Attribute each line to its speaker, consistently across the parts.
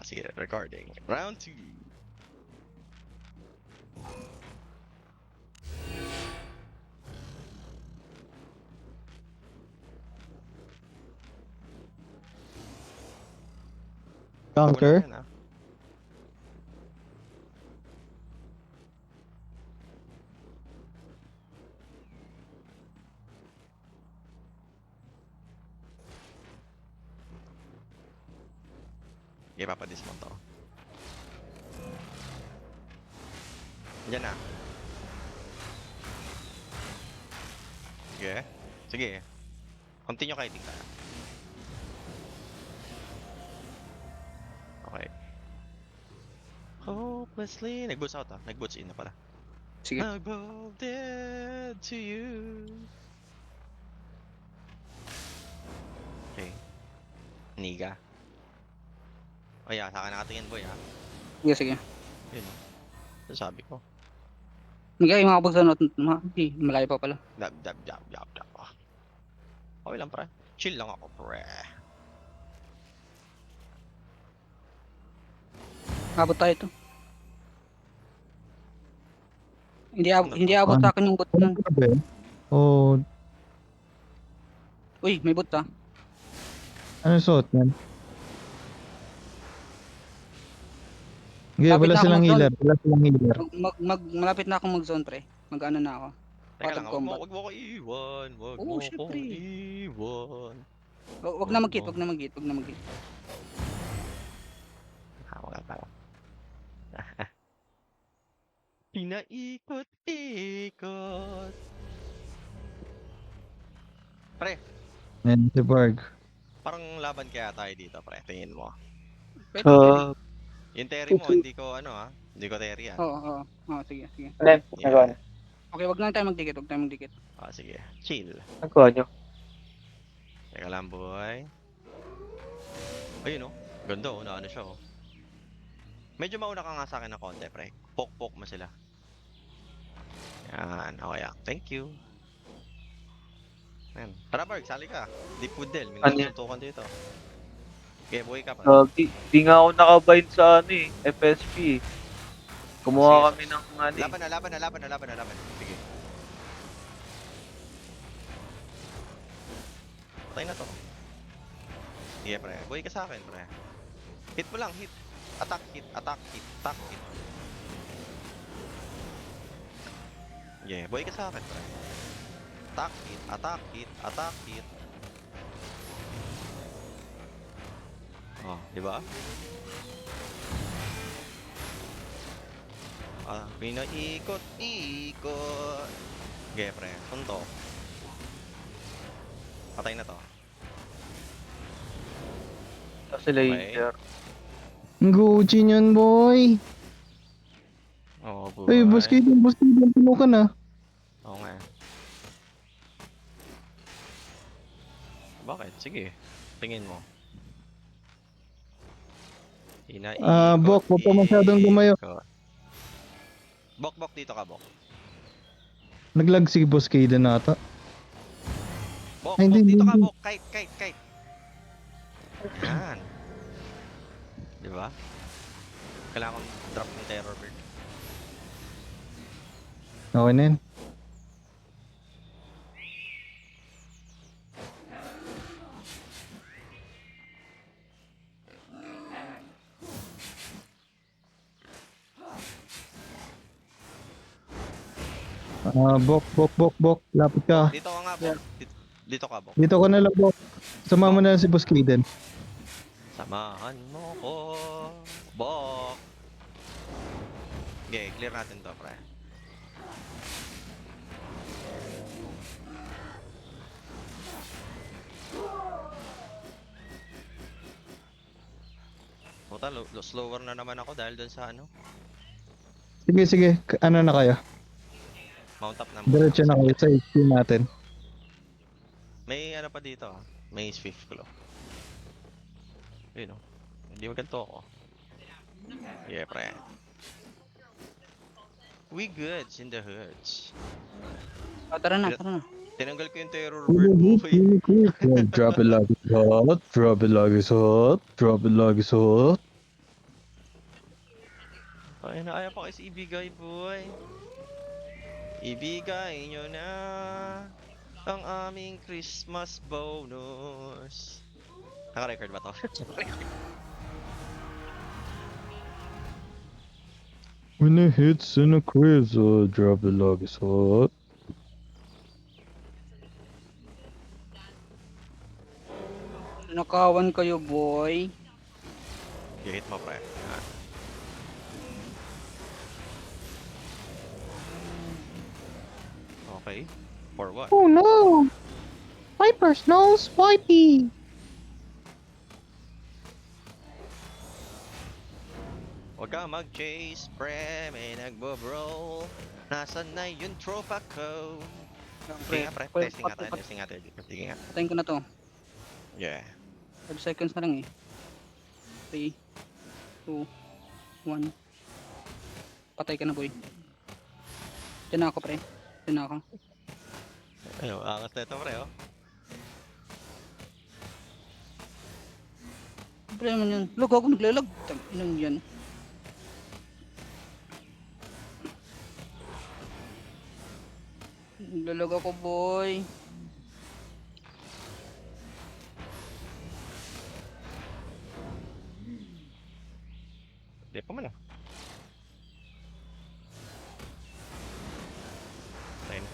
Speaker 1: sige, recording. Round 2.
Speaker 2: Counter.
Speaker 1: Yan, ah. Okay, papadismount ako. Yan na. Sige. Sige. Continue kiting tayo. Okay. Hopelessly. Nag-boots out ah. Nag-boots in na pala.
Speaker 3: Sige.
Speaker 1: I bow dead to you. Okay. Niga. O yeah, sa akin nakatingin boy ha.
Speaker 3: Sige, sige.
Speaker 1: Yun oh. Ano sabi ko?
Speaker 3: Hindi kayo makapagsanot. Malayo pa pala.
Speaker 1: Dab. Ah. Okay lang pre. Chill lang ako pre.
Speaker 3: Abot tayo to. Hindi abot sa akin yung bot nun.
Speaker 2: Oh,
Speaker 3: Uy, may bot ah.
Speaker 2: ano suot yan? Hindi,
Speaker 3: Lapit
Speaker 2: wala
Speaker 3: na ako
Speaker 2: silang
Speaker 3: mag-zone.
Speaker 2: healer. Wala silang healer.
Speaker 3: Malapit na akong mag-zone pre. Mag-ano na ako.
Speaker 1: Teka
Speaker 3: Out
Speaker 1: lang,
Speaker 3: of combat.
Speaker 1: wag mo ko iwan. Wag
Speaker 3: Oo,
Speaker 1: mo ko
Speaker 3: syempre.
Speaker 1: iwan.
Speaker 3: Wag na mag-hit, wag na mag-hit, wag na mag-hit.
Speaker 1: Wala pala. Pinaikot-ikot. Pre,
Speaker 2: Yan, si Barg.
Speaker 1: parang laban kaya tayo dito, pre. Tingin mo.
Speaker 3: Pwede, pwede.
Speaker 1: Yung Terry mo, hindi ko ano ah. Hindi ko Terry ah.
Speaker 3: Oo. Sige, sige.
Speaker 4: Alin? Nagawa
Speaker 1: Yeah.
Speaker 4: niyo?
Speaker 3: Okay, wag lang tayo magdikit, wag tayo magdikit.
Speaker 1: Ah, sige. Chill.
Speaker 4: Nagawa niyo?
Speaker 1: Teka lang, boy. Ayun oh. Ganda oh, na ano siya oh. Medyo mauna ka nga sa akin ng konti, pre. Poke-poke mo sila. Yan, okay ah. Thank you. Yan. Tara, Barg, sali ka. Deep wood del. May
Speaker 4: Ano yan?
Speaker 1: nasusuntukan dito. Okay, buhay ka pa.
Speaker 4: Di nga ako nakabind sa ano eh, FSP. Kumuha kami ng ano eh.
Speaker 1: Laban. Sige. Patay na to. Sige, pre. Buhay ka sa akin, pre. Hit mo lang, hit. Attack, hit. Yeah, buhay ka sa akin, pre. Attack, hit. Oh, di ba? Ah, pinaikot-ikot. Okay, pre. Punto. Patay na to.
Speaker 4: Kasi laser.
Speaker 2: Ang Gucci niyan, boy.
Speaker 1: Oo, oh,
Speaker 2: Ay, boss Kaden, puno ka na.
Speaker 1: Oo nga. Bakit? Sige. Tingin mo.
Speaker 2: Bok, huwag ka masyadong lumayo.
Speaker 1: Bok, dito ka, Bok.
Speaker 2: Naglag si boss Kaden nata.
Speaker 1: Bok,
Speaker 2: Ay, hindi,
Speaker 1: dito ka,
Speaker 2: hindi.
Speaker 1: Bok. Kite. Yan. Di ba? Kailangan kong drop ng terror bird.
Speaker 2: Okay na yun. Bok. Lapit ka.
Speaker 1: Dito ka nga, Bok. Dito ka, Bok.
Speaker 2: Dito ka na lang, Bok. Sama mo na si boss Kaden.
Speaker 1: Samahan mo ko, Bok. Okay, clear natin to, pre. Puta, slower na naman ako dahil dun sa ano.
Speaker 2: Sige. Ano na kayo?
Speaker 1: Mount up na.
Speaker 2: Diretso na kayo sa HP natin.
Speaker 1: May ano pa dito ah. May swift claw. Ayun oh. Hindi maganto ako. Yeah, pre. We goods in the hoods.
Speaker 3: Tara na.
Speaker 1: Tinanggal ko yung terror bird mo.
Speaker 2: Drop it like it's hot.
Speaker 1: Ay na, ayaw pa kasi ibigay, boy. Ibigay nyo na ang aming Christmas bonus. Naka-record ba to?
Speaker 2: When it hits in a quiz, drop the log is hot.
Speaker 3: Nakawan kayo, boy.
Speaker 1: I-hit mo, pre. Yan. Okay. For what?
Speaker 2: Oh no! Viper smells swipey!
Speaker 1: Huwag ka mag-chase, pre. May nagbo-brawl. Nasaan na yung tropa ko? Sige nga, pre. Testing nga tayo. Testing nga tayo dito. Sige nga.
Speaker 3: Patayin ko na to.
Speaker 1: Yeah.
Speaker 3: 5 seconds na lang eh. 3, 2, 1. Patay ka na, boy. Diyan na ako, pre. Diyan na ako.
Speaker 1: Ayun, angas na ito, pre, oh.
Speaker 3: Pre naman yan. Lag ako naglalag. Tanginang yan. Naglalag ako, boy.
Speaker 1: Hindi pa man, ah. Ayun.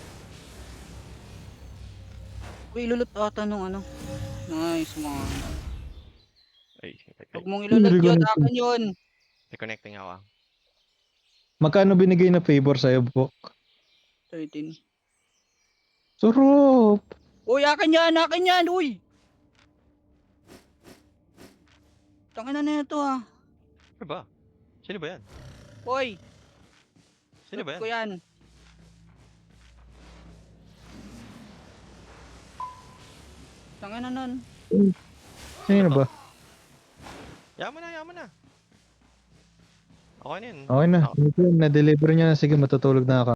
Speaker 3: Uy, ilulot ata nung ano. Nice one.
Speaker 1: Ay,
Speaker 3: Huwag mong ilulot yun. Akin yun.
Speaker 1: reconnecting ako, ah.
Speaker 2: Magkano binigay na favor sa'yo, Bok?
Speaker 3: 13.
Speaker 2: Sarap!
Speaker 3: Uy, akin yan! Akin yan! Uy! Tangin na ito ah.
Speaker 1: Ano ba? Sino ba yan?
Speaker 3: Uy!
Speaker 1: Sino ba
Speaker 3: Ko
Speaker 1: yan?
Speaker 3: yan. Tangin na nun.
Speaker 2: Sino ba?
Speaker 1: Yaman na, yaman na. Okay na yun.
Speaker 2: Okay na. Na-deliver niya na. Sige, matutulog na ako.